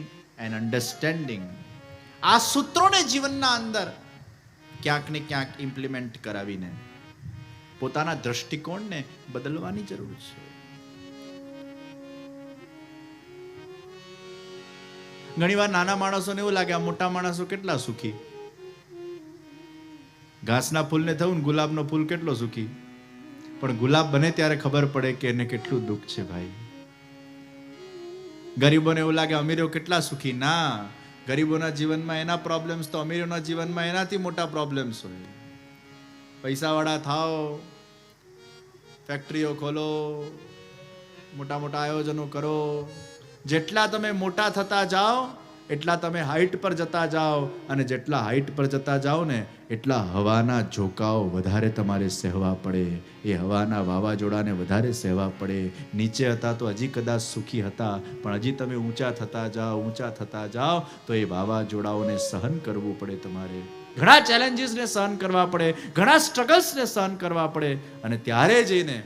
એન્ડ અન્ડરસ્ટેન્ડિંગ, આ સૂત્રોને જીવનના અંદર ક્યાંક ને ક્યાંક ઇમ્પ્લિમેન્ટ કરાવીને પોતાના દ્રષ્ટિકોણને બદલવાની જરૂર છે. ઘણીવાર નાના માણસોને એવું લાગે આ મોટા માણસો કેટલા સુખી. ઘાસના ફૂલને થયું, ગુલાબનો ફૂલ કેટલો સુખી. પણ ગુલાબ બને ત્યારે ખબર પડે કે એને કેટલું દુઃખ છે ભાઈ. ગરીબોને એવું લાગે અમીરો કેટલા સુખી. ના, ગરીબોના જીવનમાં એના પ્રોબ્લેમ્સ તો અમીરોના જીવનમાં એનાથી મોટા પ્રોબ્લેમ્સ હોય. પૈસાવાળા થાઓ, ફેક્ટરીઓ ખોલો, મોટા મોટા આયોજનો કરો, જેટલા તમે મોટા થતા જાઓ એટલા તમે હાઈટ પર જતા જાઓ, અને જેટલા હાઈટ પર જતા જાઓ ને એટલા હવાના ઝોકાઓ વધારે તમારે સહેવા પડે, એ હવાના વાવાઝોડાને વધારે સહેવા પડે. નીચે હતા તો હજી કદાચ સુખી હતા, પણ હજી તમે ઊંચા થતા જાઓ તો એ વાવાઝોડાઓને સહન કરવું પડે. તમારે ઘણા ચેલેન્જીસને સહન કરવા પડે, ઘણા સ્ટ્રગલ્સને સહન કરવા પડે, અને ત્યારે જઈને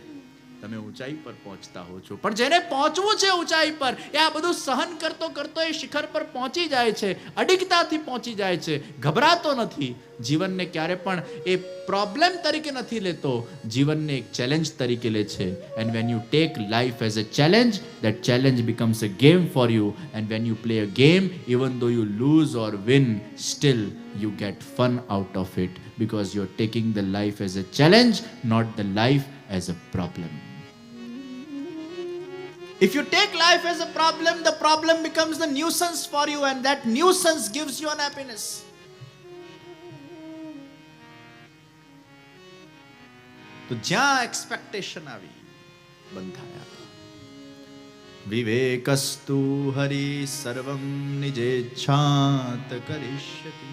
તમે ઊંચાઈ પર પહોંચતા હો છો. પણ જેને પહોંચવું છે ઊંચાઈ પર, એ આ બધું સહન કરતો કરતો એ શિખર પર પહોંચી જાય છે, અડિગતાથી પહોંચી જાય છે, ગભરાતો નથી. જીવનને ક્યારે પણ એ પ્રોબ્લેમ તરીકે નથી લેતો, જીવનને એક ચેલેન્જ તરીકે લે છે. And when you take life as a challenge, that challenge becomes a game for you. And when you play a game, even though you lose or win, still you get fun out of it, because you're taking the life as a challenge, not the life as a problem. If you take life as a problem, the problem becomes the nuisance for you, and that nuisance gives you unhappiness. તો જ્યાં expectation આવી, બંધાયા. વિવેકસ્તુ હરિ સર્વં નિજેચ્છાત કરિષ્યતિ.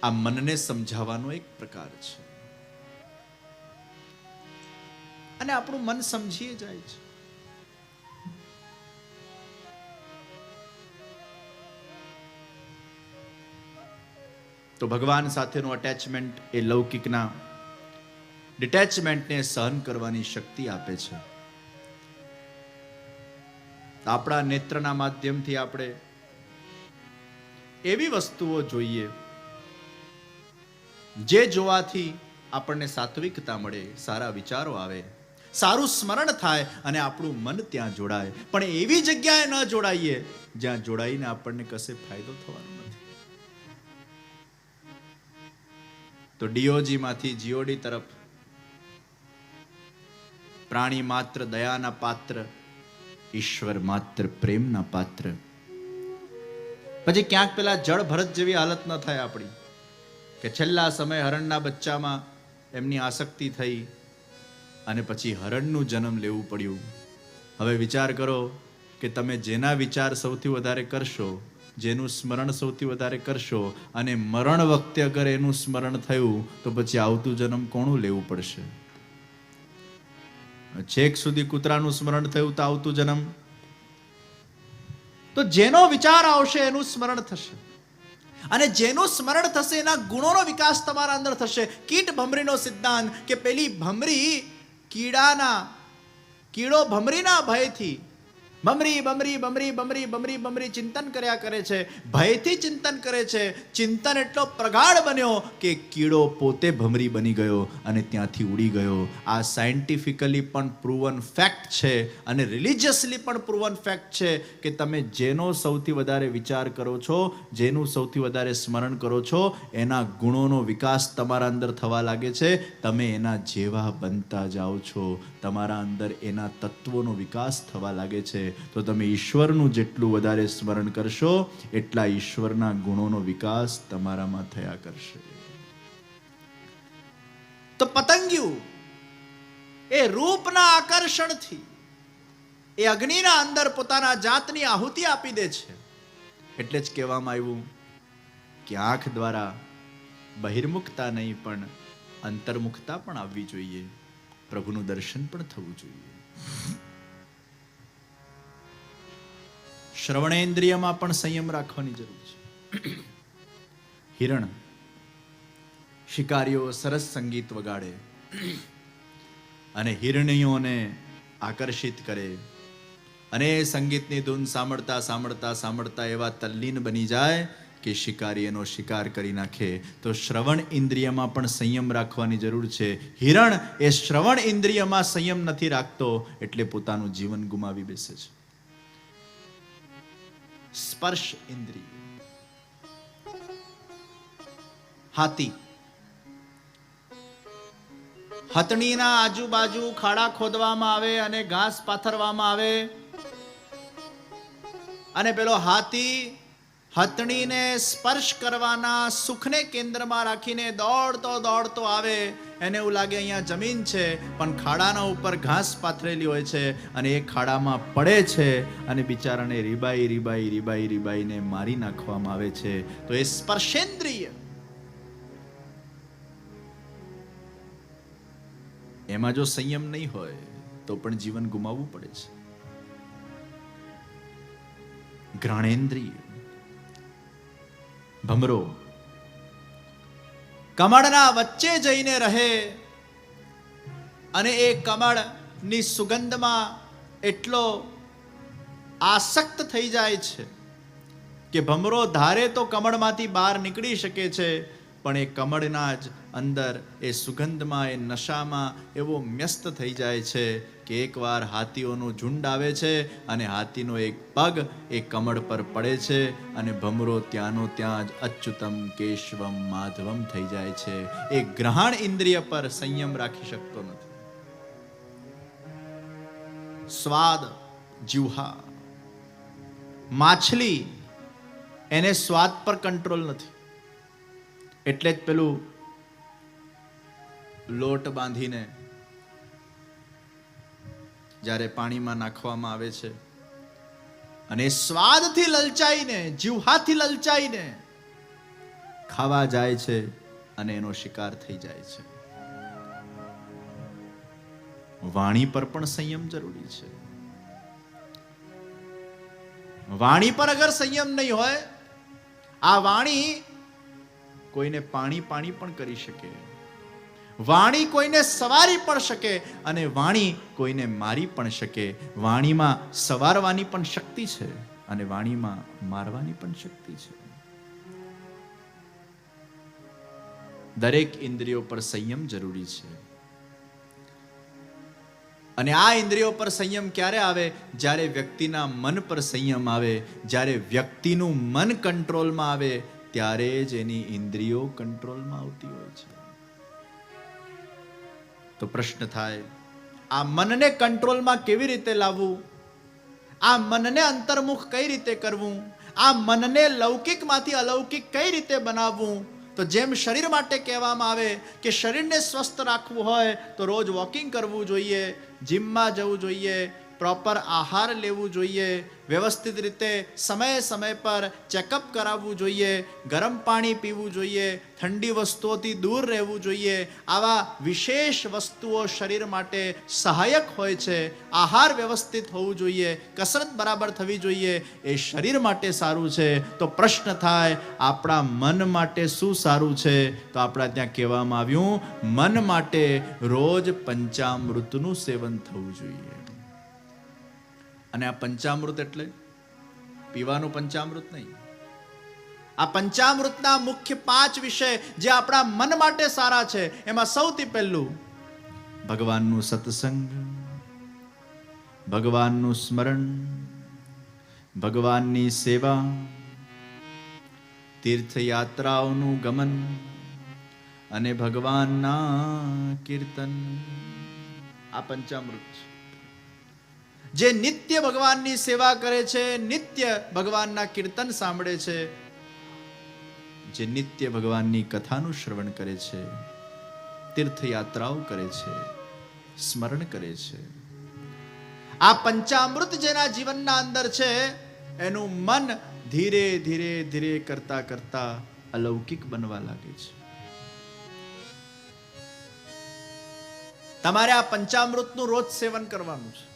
આ મનને સમજાવવાનો એક પ્રકાર છે, અને આપણું મન સમજીએ જાય છે. તો ભગવાન સાથેનું અટેચમેન્ટ એ લૌકિકના ડિટેચમેન્ટને સહન કરવાની શક્તિ આપે છે. આપણા નેત્રના માધ્યમથી આપણે એવી વસ્તુઓ જોઈએ જે જોવાથી આપણને સાત્વિકતા મળે, સારા વિચારો આવે, સારું સ્મરણ થાય, અને આપણું મન ત્યાં જોડાય. પણ એવી જગ્યાએ ન જોડાઈએ જ્યાં જોડાઈને આપણને કશે ફાયદો થવાનો નથી. તો ડીઓજી માંથી જીઓડી તરફ, પ્રાણી માત્ર દયાના પાત્ર, ઈશ્વર માત્ર પ્રેમના પાત્ર. પછી ક્યાંક પેલા જળ ભરત જેવી હાલત ન થાય આપણી, કે છેલ્લા સમય હરણના બચ્ચામાં એમની આસક્તિ થઈ અને પછી હરણનું જન્મ લેવું પડ્યું. હવે વિચાર કરો કે તમે જેના વિચાર સૌથી વધારે કરશો, જેનું સ્મરણ સૌથી વધારે કરશો, અને મરણ વખતે અગર એનું સ્મરણ થયું તો પછી આવતું જન્મ કોનું લેવું પડશે? છેક સુધી કૂતરાનું સ્મરણ થયું તો આવતું જન્મ તો જેનો વિચાર આવશે એનું સ્મરણ થશે, અને જેનું સ્મરણ થશે એના ગુણોનો વિકાસ તમારા અંદર થશે. કીટ ભમરીનો સિદ્ધાંત, કે પેલી ભમરી કીડો ભમરીના ભયથી બમરી બમરી બમરી બમરી બમરી બમરી ચિંતન કર્યા કરે છે, ભયથી ચિંતન કરે છે. ચિંતન એટલો પ્રગાઢ બન્યો કે કીડો પોતે ભમરી બની ગયો અને ત્યાંથી ઉડી ગયો. આ સાયન્ટિફિકલી પણ પ્રૂવન ફેક્ટ છે, અને રિલિજિયસલી પણ પ્રૂવન ફેક્ટ છે, કે તમે જેનો સૌથી વધારે વિચાર કરો છો, જેનું સૌથી વધારે સ્મરણ કરો છો, એના ગુણોનો વિકાસ તમારા અંદર થવા લાગે છે. તમે એના જેવા બનતા જાઓ છો, તમારા અંદર એના તત્વોનો વિકાસ થવા લાગે છે. તો તમે ઈશ્વરનું જેટલું વધારે સ્મરણ કરશો એટલા ઈશ્વરના ગુણોનો વિકાસ તમારામાં થયા કરશે. તો પતંગિયું એ રૂપના આકર્ષણથી એ અગ્નિના અંદર પોતાના જાતની આહુતિ આપી દે છે. એટલે જ કહેવામાં આવ્યું કે આંખ દ્વારા બહિર્મુખતા નહીં પણ અંતર્મુખતા પણ આવવી જોઈએ, પ્રભુનું દર્શન પણ થવું જોઈએ. શ્રવણેન્દ્રિયમાં પણ સંયમ રાખવાની જરૂર છે. હિરણ શિકારીઓ સરસ સંગીત વગાડે અને હિરણીઓને આકર્ષિત કરે, અને સંગીતની ધૂન સાંભળતા સાંભળતા સાંભળતા એવા તલ્લીન બની જાય કે શિકારી એનો શિકાર કરી નાખે. તો શ્રવણ ઇન્દ્રિયમાં પણ સંયમ રાખવાની જરૂર છે. હિરણ એ શ્રવણ ઇન્દ્રિયમાં સંયમ નથી રાખતો એટલે પોતાનું જીવન ગુમાવી બેસે છે. સ્પર્શ ઇન્દ્રિય, હાથી હથણીના આજુબાજુ ખાડા ખોદવામાં આવે અને ઘાસ પાથરવામાં આવે, અને પેલો હાથી હથણીને સ્પર્શ કરવાના સુખને કેન્દ્રમાં રાખીને દોડતો દોડતો આવે, એને એવું લાગે અહીંયા જમીન છે, પણ ખાડાના ઉપર ઘાસ પાથરેલી હોય છે અને એ ખાડામાં પડે છે અને બિચારાને રીબાઈ રીબાઈ રીબાઈ રીબાઈને મારી નાખવામાં આવે છે. તો એ સ્પર્શેન્દ્રિય, એમાં જો સંયમ નહીં હોય તો પણ જીવન ગુમાવવું પડે છે. ઘ્રાણેન્દ્રિય, ભમરો કમળના વચ્ચે જઈને રહે અને એ કમળની સુગંધમાં એટલો આસક્ત થઈ જાય છે કે ભમરો ધારે તો કમળમાંથી બહાર નીકળી શકે છે, પણ એ કમળના જ અંદર એ સુગંધમાં, એ નશામાં એવો વ્યસ્ત થઈ જાય છે કે એકવાર હાથીઓનું ઝુંડ આવે છે અને હાથીનો એક પગ એ કમળ પર પડે છે અને ભમરો ત્યાંનો ત્યાં જ અચ્યુતમ કેશવમ માધવમ થઈ જાય છે. એ ગ્રહણ ઇન્દ્રિય પર સંયમ રાખી શકતો નથી. સ્વાદ, જીહ્વા, માછલી, એને સ્વાદ પર કંટ્રોલ નથી, એટલે જ પેલું લોટ બાંધીને જ્યારે પાણીમાં નાખવામાં આવે છે અને સ્વાદથી લલચાઈને, જીહ્વાથી લલચાઈને ખાવા જાય છે અને એનો શિકાર થઈ જાય છે. વાણી પર પણ સંયમ જરૂરી છે. વાણી પર અગર સંયમ નહીં હોય, આ વાણી કોઈને પાણી પાણી પણ કરી શકે, વાણી કોઈને સવારી પણ શકે અને વાણી કોઈને મારી પણ શકે. વાણીમાં સવારવાની પણ શક્તિ છે અને વાણીમાં મારવાની પણ શક્તિ છે. દરેક ઇન્દ્રિયો પર સંયમ જરૂરી છે. અને આ ઇન્દ્રિયો પર સંયમ ક્યારે આવે? જ્યારે વ્યક્તિના મન પર સંયમ આવે. જ્યારે વ્યક્તિનું મન કંટ્રોલમાં આવે ત્યારે જ એની ઇન્દ્રિયો કંટ્રોલમાં આવતી હોય છે. તો પ્રશ્ન થાય, આ મનને કંટ્રોલમાં કેવી રીતે લાવવું? આ મનને અંતર્મુખ કઈ રીતે કરવું? આ મનને લૌકિકમાંથી અલૌકિક કઈ રીતે બનાવવું? તો જેમ શરીર માટે કહેવામાં આવે કે શરીરને સ્વસ્થ રાખવું હોય તો રોજ વોકિંગ કરવું જોઈએ, જીમમાં જવું જોઈએ, પ્રોપર આહાર લેવું જોઈએ, વ્યવસ્થિત રીતે સમય સમય પર ચેકઅપ કરાવવું જોઈએ, ગરમ પાણી પીવું જોઈએ, ઠંડી વસ્તુઓથી દૂર રહેવું જોઈએ. આવા વિશેષ વસ્તુઓ શરીર માટે સહાયક હોય છે. આહાર વ્યવસ્થિત હોવું જોઈએ, કસરત બરાબર થવી જોઈએ, એ શરીર માટે સારું છે. તો પ્રશ્ન થાય, આપણા મન માટે શું સારું છે? તો આપણા ત્યાં કહેવામાં આવ્યું, મન માટે રોજ પંચામૃતનું સેવન થવું જોઈએ. અને આ પંચામૃત એટલે પીવાનું પંચામૃત નહીં. આ પંચામૃતના મુખ્ય 5 વિષય જે આપણા મન માટે સારા છે, એમાં સૌથી પહેલું ભગવાનનું સત્સંગ, ભગવાનનું સ્મરણ, ભગવાનની સેવા, તીર્થયાત્રાઓનું ગમન અને ભગવાનના કીર્તન. આ પંચામૃત છે. જે નિત્ય ભગવાનની સેવા કરે છે, નિત્ય ભગવાનના કીર્તન સાંભળે છે, જે નિત્ય ભગવાનની કથાનું શ્રવણ કરે છે, તીર્થયાત્રાઓ કરે છે, સ્મરણ કરે છે, આ પંચામૃત જેના જીવનના અંદર છે, એનું મન ધીરે ધીરે ધીરે કરતા કરતા અલૌકિક બનવા લાગે છે. તમારે આ પંચામૃતનું રોજ સેવન કરવાનું છે.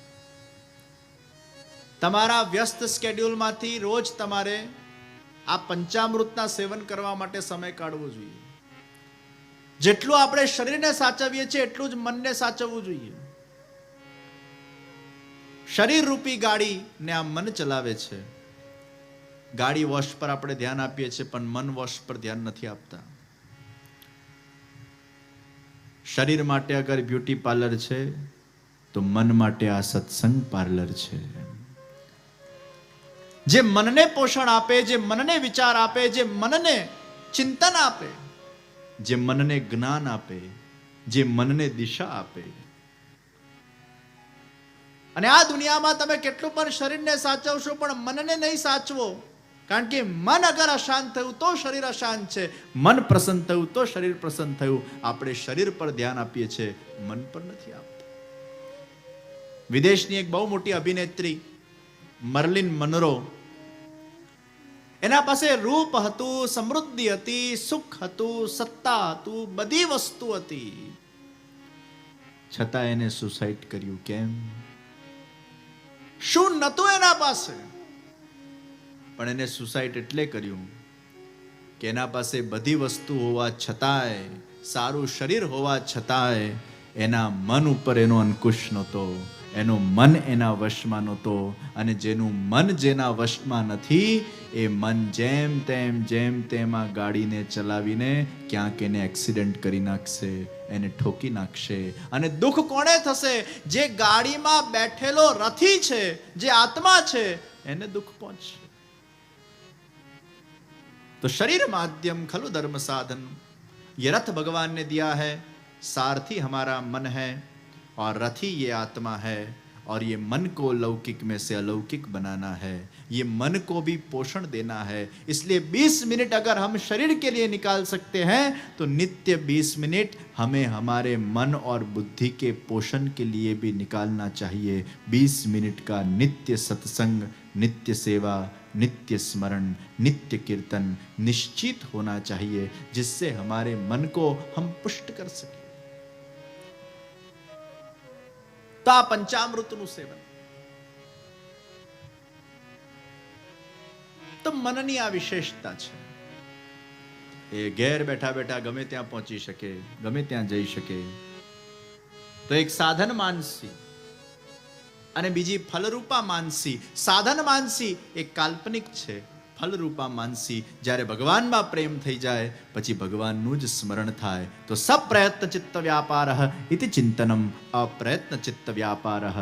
તમારા વ્યસ્ત સ્કેડ્યુલમાંથી રોજ તમારે આ પંચામૃતના સેવન કરવા માટે સમય કાઢવો જોઈએ. જેટલું આપણે શરીરને સાચવીએ છીએ એટલું જ મનને સાચવવું જોઈએ. શરીર રૂપી ગાડીને આ મન ચલાવે છે. ગાડી વોશ પર આપણે ધ્યાન આપીએ છીએ, પણ મન વોશ પર ધ્યાન નથી આપતા. શરીર માટે અગર બ્યુટી પાર્લર છે તો મન માટે આ સત્સંગ પાર્લર છે. જે મનને પોષણ આપે, જે મનને વિચાર આપે, જે મનને ચિંતન આપે, જે મનને જ્ઞાન આપે, જે મનને દિશા આપે. અને આ દુનિયામાં તમે કેટલું પણ શરીરને સાચવશો પણ મનને નહીં સાચવો કારણ કે મન અગર અશાંત થયું તો શરીર અશાંત છે, મન પ્રસન્ન થયું તો શરીર પ્રસન્ન થયું. આપણે શરીર પર ધ્યાન આપીએ છીએ, મન પર નથી આપતા. વિદેશની એક બહુ મોટી અભિનેત્રી મર્લિન મનરો, એના પાસે રૂપ હતું, સમૃદ્ધિ હતી, સુખ હતું, સત્તા હતું, બધી વસ્તુ હતી, છતાં એને સુસાઇડ કર્યું. કેમ? શું નતું એના પાસે? પણ એને સુસાઇડ એટલે કર્યું કે એના પાસે બધી વસ્તુ હોવા છતાંય, સારું શરીર હોવા છતાંય એના મન ઉપર એનો અંકુશ નહોતો, એનું મન એના વશમાં નહોતો. અને જેનું મન જેના વશમાં નથી, એ મન જેમ તેમ આ ગાડીને ચલાવીને ક્યાંક એને એક્સિડન્ટ કરી નાખશે, એને ઠોકી નાખશે. અને દુઃખ કોણે થશે? જે ગાડીમાં બેઠેલો રથી છે, જે આત્મા છે, એને દુઃખ પહોંચશે. तो शरीर माध्यम खलु धर्म साधन. ये रथ भगवान ने दिया है, सारथी हमारा मन है और रथी ये आत्मा है. और ये मन को लौकिक में से अलौकिक बनाना है, ये मन को भी पोषण देना है. इसलिए 20 मिनट अगर हम शरीर के लिए निकाल सकते हैं तो नित्य 20 मिनट हमें हमारे मन और बुद्धि के पोषण के लिए भी निकालना चाहिए. 20 मिनट का नित्य सत्संग, नित्य सेवा, नित्य स्मरण, नित्य कीर्तन निश्चित होना चाहिए, जिससे हमारे मन को हम पुष्ट कर सके. तो आ पंचामृतનું સેવન, તો મનની આ વિશેષતા છે. એ ઘેર બેઠા બેઠા ગમે ત્યાં પહોંચી શકે, ગમે ત્યાં જઈ શકે. તો એક સાધન માનસી અને બીજી ફલરૂપા માનસી. સાધન માનસી એ કાલ્પનિક છે, ફલરૂપા માનસી જ્યારે ભગવાનમાં પ્રેમ થઈ જાય પછી ભગવાનનું જ સ્મરણ થાય. તો સપ્રયત્ન ચિત્ત વ્યાપારઃ ઇતિ ચિંતનમ, અપ્રયત્ન ચિત્ત વ્યાપારઃ